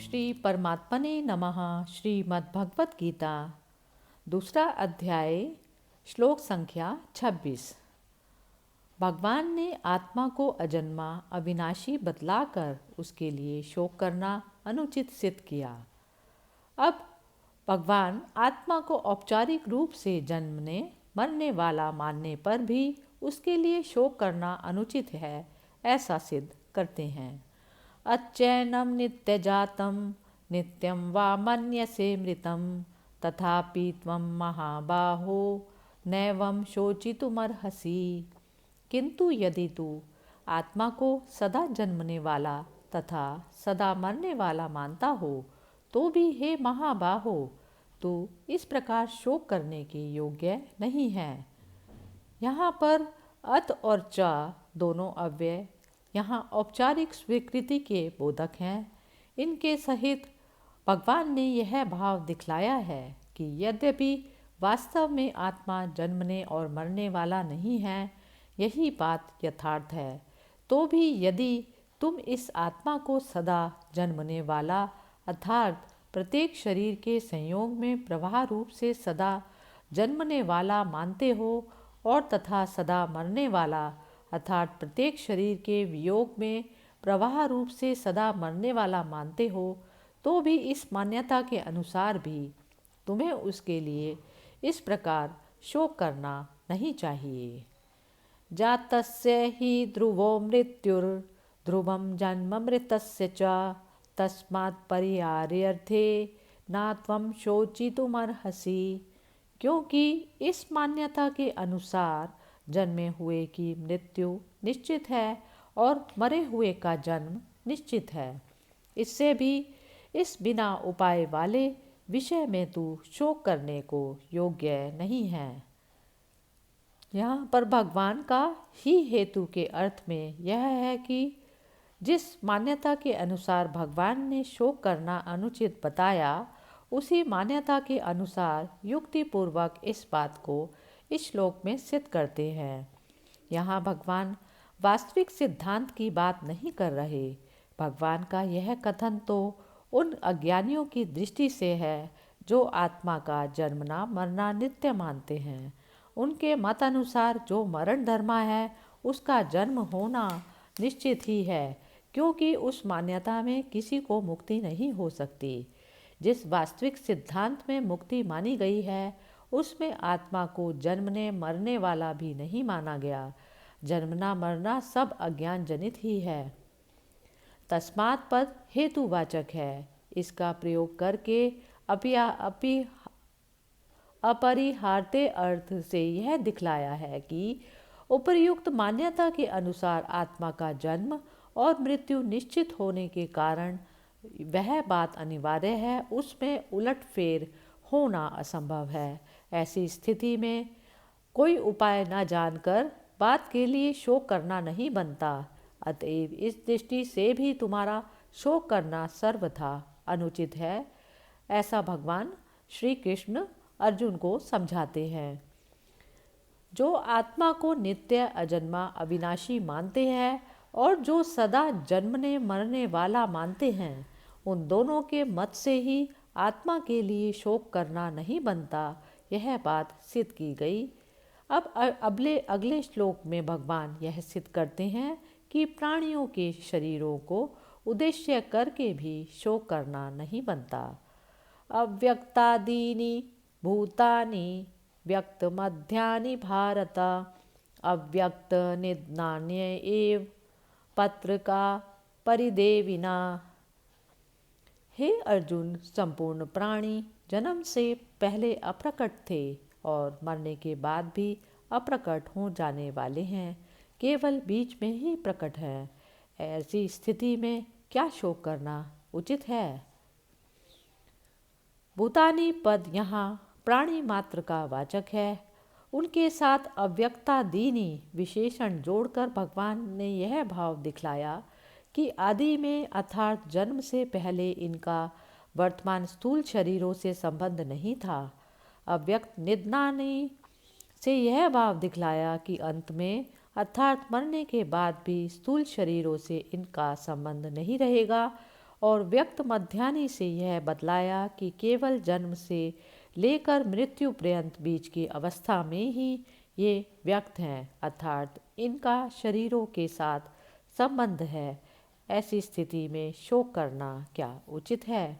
श्री परमात्मने नमः। श्रीमद्भगवत गीता, दूसरा अध्याय, श्लोक संख्या 26। भगवान ने आत्मा को अजन्मा अविनाशी बतलाकर उसके लिए शोक करना अनुचित सिद्ध किया। अब भगवान आत्मा को औपचारिक रूप से जन्मने मरने वाला मानने पर भी उसके लिए शोक करना अनुचित है, ऐसा सिद्ध करते हैं। अच्छैनम नित्यजातं नित्यं वा मन्यसे मृतं तथापि त्वं महाबाहो नैवं शोचितुमर्हसि। किंतु यदि तू आत्मा को सदा जन्मने वाला तथा सदा मरने वाला मानता हो तो भी हे महाबाहो, तू इस प्रकार शोक करने के योग्य नहीं है। यहाँ पर अत और च दोनों अव्यय यहाँ औपचारिक स्वीकृति के बोधक हैं। इनके सहित भगवान ने यह भाव दिखलाया है कि यद्यपि वास्तव में आत्मा जन्मने और मरने वाला नहीं है, यही बात यथार्थ है, तो भी यदि तुम इस आत्मा को सदा जन्मने वाला अर्थात प्रत्येक शरीर के संयोग में प्रवाह रूप से सदा जन्मने वाला मानते हो और तथा सदा मरने वाला अर्थात प्रत्येक शरीर के वियोग में प्रवाह रूप से सदा मरने वाला मानते हो, तो भी इस मान्यता के अनुसार भी तुम्हें उसके लिए इस प्रकार शोक करना नहीं चाहिए। जातस्य हि ध्रुवो मृत्युर्ध्रुवं जन्म मृतस्य च तस्मात् परिहार्यर्थे न त्वं शोचितुमर्हसि। क्योंकि इस मान्यता के अनुसार जन्मे हुए की मृत्यु निश्चित है और मरे हुए का जन्म निश्चित है, इससे भी इस बिना उपाय वाले विषय में तू शोक करने को योग्य नहीं है। यहाँ पर भगवान का ही हेतु के अर्थ में यह है कि जिस मान्यता के अनुसार भगवान ने शोक करना अनुचित बताया, उसी मान्यता के अनुसार युक्तिपूर्वक इस बात को इस श्लोक में सिद्ध करते हैं। यहाँ भगवान वास्तविक सिद्धांत की बात नहीं कर रहे। भगवान का यह कथन तो उन अज्ञानियों की दृष्टि से है जो आत्मा का जन्मना मरना नित्य मानते हैं। उनके मत अनुसार जो मरण धर्मा है उसका जन्म होना निश्चित ही है, क्योंकि उस मान्यता में किसी को मुक्ति नहीं हो सकती। जिस वास्तविक सिद्धांत में मुक्ति मानी गई है उसमें आत्मा को जन्मने मरने वाला भी नहीं माना गया। जन्मना मरना सब अज्ञान जनित ही है। तस्मात् पद हेतुवाचक है। इसका प्रयोग करके अपरिहार्य अर्थ से यह दिखलाया है कि उपर्युक्त मान्यता के अनुसार आत्मा का जन्म और मृत्यु निश्चित होने के कारण वह बात अनिवार्य है, उसमें उलटफेर होना असंभव है। ऐसी स्थिति में कोई उपाय न जानकर बात के लिए शोक करना नहीं बनता। अतएव इस दृष्टि से भी तुम्हारा शोक करना सर्वथा अनुचित है, ऐसा भगवान श्री कृष्ण अर्जुन को समझाते हैं। जो आत्मा को नित्य अजन्मा अविनाशी मानते हैं और जो सदा जन्मने मरने वाला मानते हैं, उन दोनों के मत से ही आत्मा के लिए शोक करना नहीं बनता, यह बात सिद्ध की गई। अब अगले श्लोक में भगवान यह सिद्ध करते हैं कि प्राणियों के शरीरों को उद्देश्य करके भी शोक करना नहीं बनता। अव्यक्तादीनि भूतानि व्यक्त मध्यानि भारत अव्यक्त निधान्य एव पत्रिका परिदेविना। हे अर्जुन, संपूर्ण प्राणी जन्म से पहले अप्रकट थे और मरने के बाद भी अप्रकट हो जाने वाले हैं, केवल बीच में ही प्रकट है। ऐसी स्थिति में क्या शोक करना उचित है। भूतानी पद यहाँ प्राणी मात्र का वाचक है। उनके साथ अव्यक्तादीनि विशेषण जोड़कर भगवान ने यह भाव दिखलाया कि आदि में अर्थात जन्म से पहले इनका वर्तमान स्थूल शरीरों से संबंध नहीं था। अव्यक्त निधानी से यह भाव दिखलाया कि अंत में अर्थात मरने के बाद भी स्थूल शरीरों से इनका संबंध नहीं रहेगा और व्यक्त मध्याह्नि से यह बतलाया कि केवल जन्म से लेकर मृत्यु पर्यंत बीच की अवस्था में ही ये व्यक्त हैं, अर्थात इनका शरीरों के साथ संबंध है। ऐसी स्थिति में शोक करना क्या उचित है?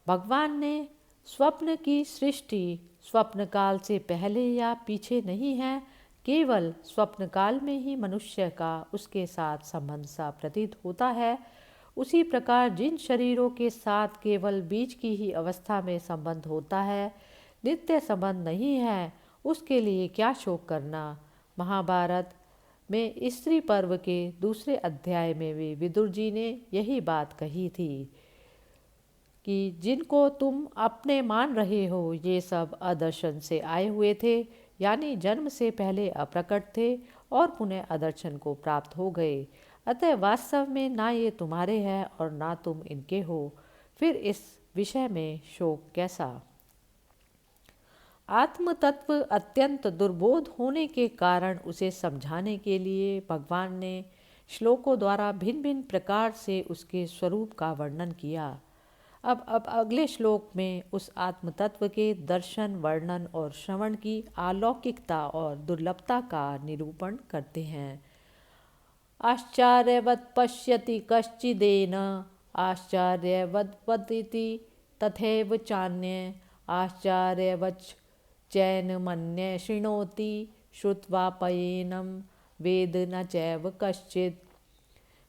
भगवान ने स्वप्न की सृष्टि स्वप्न काल से पहले या पीछे नहीं है, केवल स्वप्न काल में ही मनुष्य का उसके साथ संबंध सा प्रतीत होता है। उसी प्रकार जिन शरीरों के साथ केवल बीच की ही अवस्था में संबंध होता है, नित्य संबंध नहीं है, उसके लिए क्या शोक करना। महाभारत में स्त्री पर्व के दूसरे अध्याय में भी विदुर जी ने यही बात कही थी कि जिनको तुम अपने मान रहे हो ये सब अदर्शन से आए हुए थे, यानी जन्म से पहले अप्रकट थे और पुनः अदर्शन को प्राप्त हो गए। अतः वास्तव में ना ये तुम्हारे हैं और ना तुम इनके हो, फिर इस विषय में शोक कैसा। आत्म तत्व अत्यंत दुर्बोध होने के कारण उसे समझाने के लिए भगवान ने श्लोकों द्वारा भिन्न भिन्न प्रकार से उसके स्वरूप का वर्णन किया। अब अगले श्लोक में उस आत्म तत्व के दर्शन, वर्णन और श्रवण की अलौकिकता और दुर्लभता का निरूपण करते हैं। आश्चर्यवत् पश्यति कश्चिदेन आश्चर्यवद् वदति तथैव चान्य आश्चर्यवच् चैनमन्य शृणोति श्रुत्वा पयेनं वेद न चैव कश्चित्।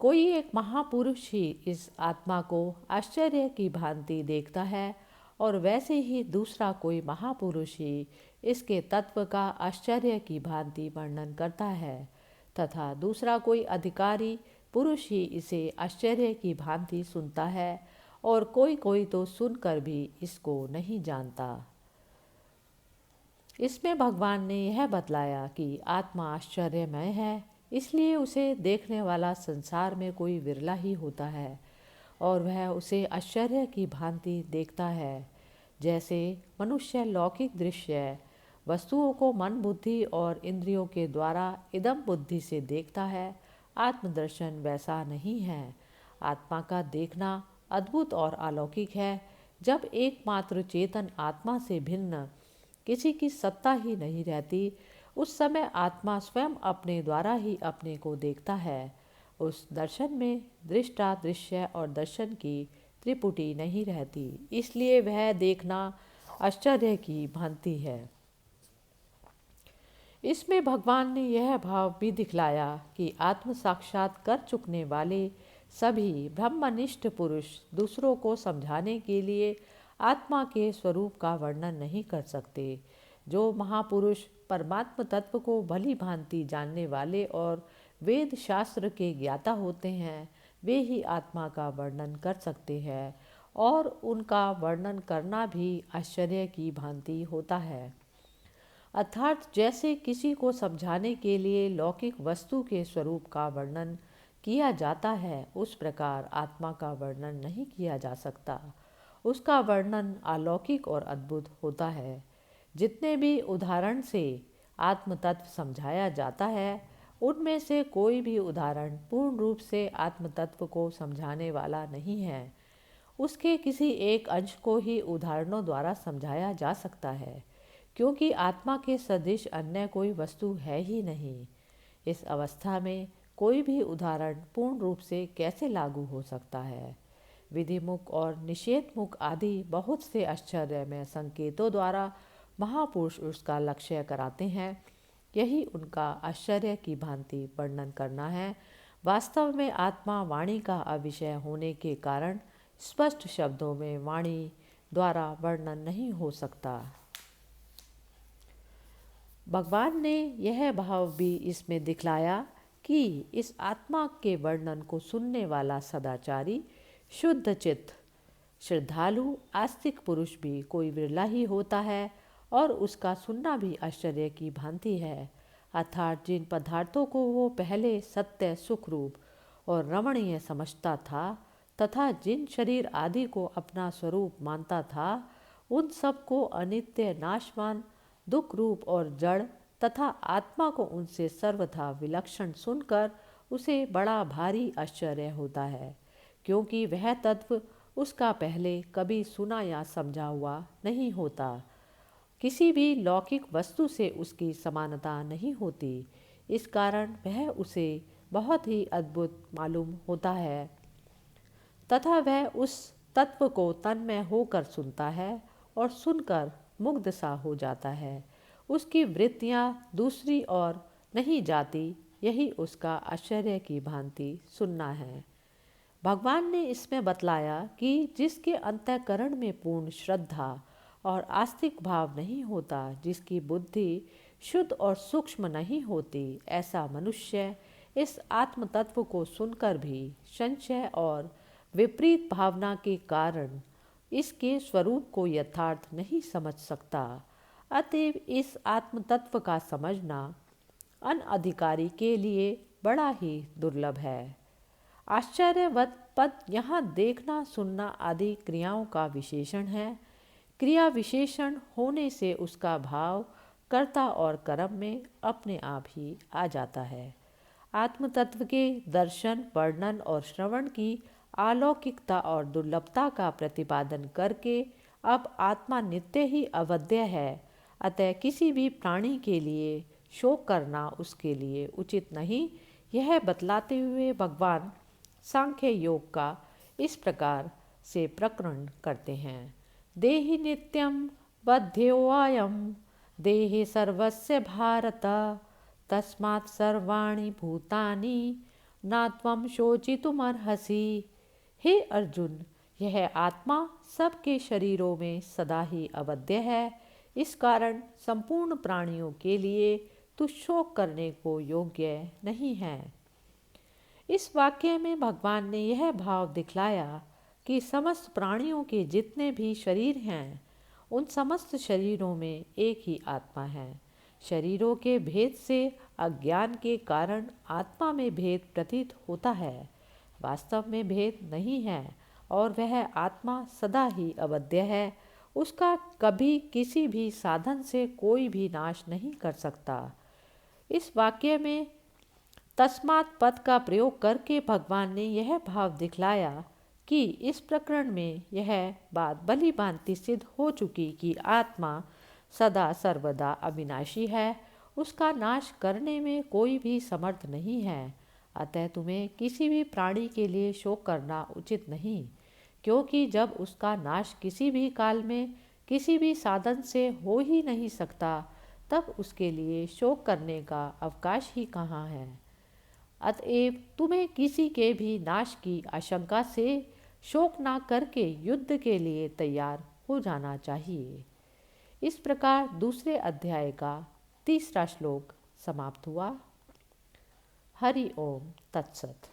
कोई एक महापुरुष ही इस आत्मा को आश्चर्य की भांति देखता है और वैसे ही दूसरा कोई महापुरुष ही इसके तत्व का आश्चर्य की भांति वर्णन करता है, तथा दूसरा कोई अधिकारी पुरुष ही इसे आश्चर्य की भांति सुनता है और कोई कोई तो सुनकर भी इसको नहीं जानता। इसमें भगवान ने यह बतलाया कि आत्मा आश्चर्यमय है, इसलिए उसे देखने वाला संसार में कोई विरला ही होता है और वह उसे आश्चर्य की भांति देखता है। जैसे मनुष्य लौकिक दृश्य वस्तुओं को मन, बुद्धि और इंद्रियों के द्वारा इदम बुद्धि से देखता है, आत्मदर्शन वैसा नहीं है। आत्मा का देखना अद्भुत और अलौकिक है। जब एकमात्र चेतन आत्मा से भिन्न किसी की सत्ता ही नहीं रहती, उस समय आत्मा स्वयं अपने द्वारा ही अपने को देखता है। उस दर्शन में दृष्टा, दृश्य और दर्शन की त्रिपुटी नहीं रहती, इसलिए वह देखना आश्चर्य की भांति है। इसमें भगवान ने यह भाव भी दिखलाया कि आत्म साक्षात कर चुकने वाले सभी ब्रह्मनिष्ठ पुरुष दूसरों को समझाने के लिए आत्मा के स्वरूप का वर्णन नहीं कर सकते। जो महापुरुष परमात्म तत्व को भली भांति जानने वाले और वेद शास्त्र के ज्ञाता होते हैं, वे ही आत्मा का वर्णन कर सकते हैं और उनका वर्णन करना भी आश्चर्य की भांति होता है। अर्थात जैसे किसी को समझाने के लिए लौकिक वस्तु के स्वरूप का वर्णन किया जाता है, उस प्रकार आत्मा का वर्णन नहीं किया जा सकता। उसका वर्णन अलौकिक और अद्भुत होता है। जितने भी उदाहरण से आत्म तत्व समझाया जाता है, उनमें से कोई भी उदाहरण पूर्ण रूप से आत्म तत्व को समझाने वाला नहीं है। उसके किसी एक अंश को ही उदाहरणों द्वारा समझाया जा सकता है, क्योंकि आत्मा के सदृश अन्य कोई वस्तु है ही नहीं। इस अवस्था में कोई भी उदाहरण पूर्ण रूप से कैसे लागू हो सकता है। विधिमुख और निषेधमुख आदि बहुत से आश्चर्यमय संकेतों द्वारा महापुरुष उसका लक्ष्य कराते हैं। यही उनका आश्चर्य की भांति वर्णन करना है। वास्तव में आत्मा वाणी का अविषय होने के कारण स्पष्ट शब्दों में वाणी द्वारा वर्णन नहीं हो सकता। भगवान ने यह भाव भी इसमें दिखलाया कि इस आत्मा के वर्णन को सुनने वाला सदाचारी, शुद्ध चित्त, श्रद्धालु, आस्तिक पुरुष भी कोई विरला ही होता है और उसका सुनना भी आश्चर्य की भांति है। अर्थात जिन पदार्थों को वो पहले सत्य, सुख रूप और रमणीय समझता था तथा जिन शरीर आदि को अपना स्वरूप मानता था, उन सब को अनित्य, नाशवान, दुख रूप और जड़ तथा आत्मा को उनसे सर्वथा विलक्षण सुनकर उसे बड़ा भारी आश्चर्य होता है, क्योंकि वह तत्व उसका पहले कभी सुना या समझा हुआ नहीं होता। किसी भी लौकिक वस्तु से उसकी समानता नहीं होती। इस कारण वह उसे बहुत ही अद्भुत मालूम होता है तथा वह उस तत्व को तन्मय होकर सुनता है और सुनकर मुग्ध सा हो जाता है। उसकी वृत्तियाँ दूसरी ओर नहीं जाती, यही उसका आश्चर्य की भांति सुनना है। भगवान ने इसमें बतलाया कि जिसके अंतःकरण में पूर्ण श्रद्धा और आस्तिक भाव नहीं होता, जिसकी बुद्धि शुद्ध और सूक्ष्म नहीं होती, ऐसा मनुष्य इस आत्म तत्व को सुनकर भी संशय और विपरीत भावना के कारण इसके स्वरूप को यथार्थ नहीं समझ सकता। अतएव इस आत्म तत्व का समझना अनधिकारी के लिए बड़ा ही दुर्लभ है। आश्चर्यवत पद यहाँ देखना सुनना आदि क्रियाओं का विशेषण है। क्रिया विशेषण होने से उसका भाव कर्ता और कर्म में अपने आप ही आ जाता है। आत्म तत्व के दर्शन, वर्णन और श्रवण की अलौकिकता और दुर्लभता का प्रतिपादन करके अब आत्मा नित्य ही अवध्य है, अतः किसी भी प्राणी के लिए शोक करना उसके लिए उचित नहीं, यह बतलाते हुए भगवान सांख्य योग का इस प्रकार से प्रकरण करते हैं। देहि नित्यं बध्येयोऽयं देहे सर्वस्य भारत तस्मात् सर्वाणि भूतानि न त्वं शोचितुमर्हसि। हे अर्जुन, यह आत्मा सबके शरीरों में सदा ही अवध्य है। इस कारण संपूर्ण प्राणियों के लिए तू शोक करने को योग्य नहीं है। इस वाक्य में भगवान ने यह भाव दिखलाया कि समस्त प्राणियों के जितने भी शरीर हैं, उन समस्त शरीरों में एक ही आत्मा है। शरीरों के भेद से अज्ञान के कारण आत्मा में भेद प्रतीत होता है, वास्तव में भेद नहीं है और वह आत्मा सदा ही अवध्य है। उसका कभी किसी भी साधन से कोई भी नाश नहीं कर सकता। इस वाक्य में तस्मात् पद का प्रयोग करके भगवान ने यह भाव दिखलाया कि इस प्रकरण में यह बात भली भांति सिद्ध हो चुकी कि आत्मा सदा सर्वदा अविनाशी है, उसका नाश करने में कोई भी समर्थ नहीं है। अतः तुम्हें किसी भी प्राणी के लिए शोक करना उचित नहीं, क्योंकि जब उसका नाश किसी भी काल में किसी भी साधन से हो ही नहीं सकता, तब उसके लिए शोक करने का अवकाश ही कहाँ है। अतएव तुम्हें किसी के भी नाश की आशंका से शोक ना करके युद्ध के लिए तैयार हो जाना चाहिए। इस प्रकार दूसरे अध्याय का 3रा श्लोक समाप्त हुआ। हरि ओम तत्सत।